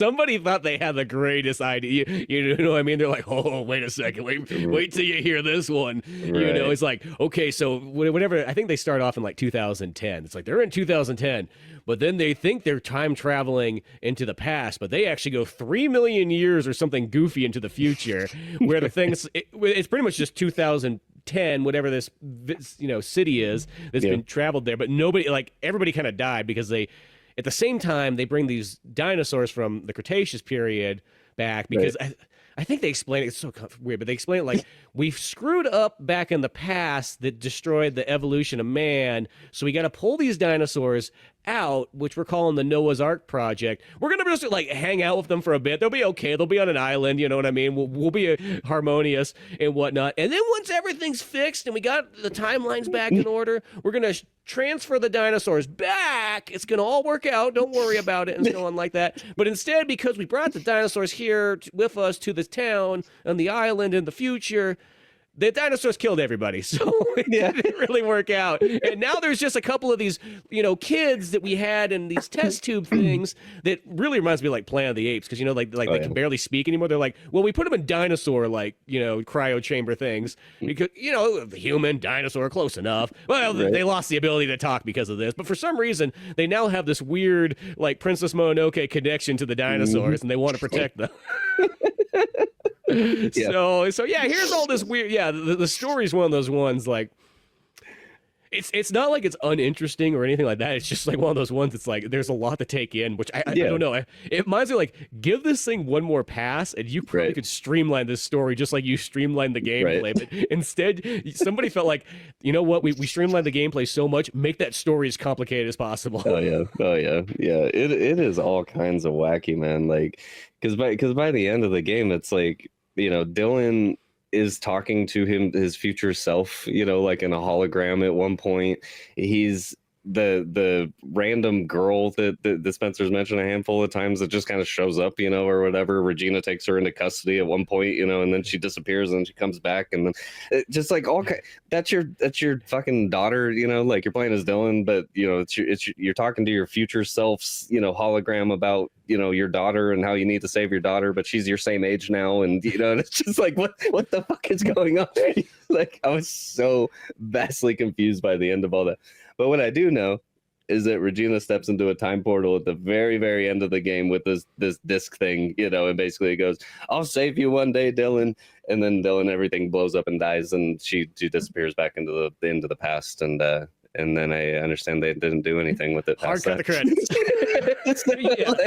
Somebody thought they had the greatest idea. You know what I mean? They're like, oh, wait a second. Wait till you hear this one. You know, Right. it's like, okay, so whatever. I think they start off in like 2010. It's like they're in 2010, but then they think they're time traveling into the past, but they actually go 3 million years or something goofy into the future where the things, it's pretty much just 2010, whatever this city is that's been traveled there, but nobody, like everybody kind of died because they, at the same time, they bring these dinosaurs from the Cretaceous period back because I think they explain it. It's so weird, but they explain it like we've screwed up back in the past that destroyed the evolution of man. So we got to pull these dinosaurs out, which we're calling the Noah's Ark project. We're gonna just like hang out with them for a bit. They'll be okay. They'll be on an island. You know what I mean? We'll be harmonious and whatnot. And then once everything's fixed and we got the timelines back in order, we're gonna transfer the dinosaurs back. It's gonna all work out. Don't worry about it and so on like that. But instead, because we brought the dinosaurs here with us to this town on the island in the future, the dinosaurs killed everybody, so it didn't really work out. And now there's just a couple of these, kids that we had in these test tube things that really reminds me of like Planet of the Apes, because they can barely speak anymore. They're like, well, we put them in dinosaur cryo chamber things because the human dinosaur close enough. Well, they lost the ability to talk because of this, but for some reason they now have this weird like Princess Mononoke connection to the dinosaurs, and they want to protect them. So here's all this weird. The story is one of those ones like it's not like it's uninteresting or anything like that. It's just like one of those ones. It's like there's a lot to take in, which I don't know. It reminds me like give this thing one more pass, and you probably could streamline this story just like you streamlined the gameplay. But instead, somebody felt like, you know what, we streamlined the gameplay so much, make that story as complicated as possible. Oh yeah. It is all kinds of wacky, man. Like because by the end of the game, it's like Dylan is talking to his future self, like in a hologram at one point. He's the random girl that Spencer's mentioned a handful of times that just kind of shows up, or whatever. Regina takes her into custody at one point, and then she disappears and then she comes back, and then just like that's your fucking daughter, like you're playing as Dylan, but you're talking to your future self's hologram about your daughter and how you need to save your daughter, but she's your same age now, and and it's just like what the fuck is going on? Like I was so vastly confused by the end of all that. But what I do know is that Regina steps into a time portal at the very, very end of the game with this disc thing, and basically it goes, "I'll save you one day, Dylan," and then everything blows up and dies, and she disappears back into the past, and then I understand they didn't do anything with it. Hard cut the credits. Like,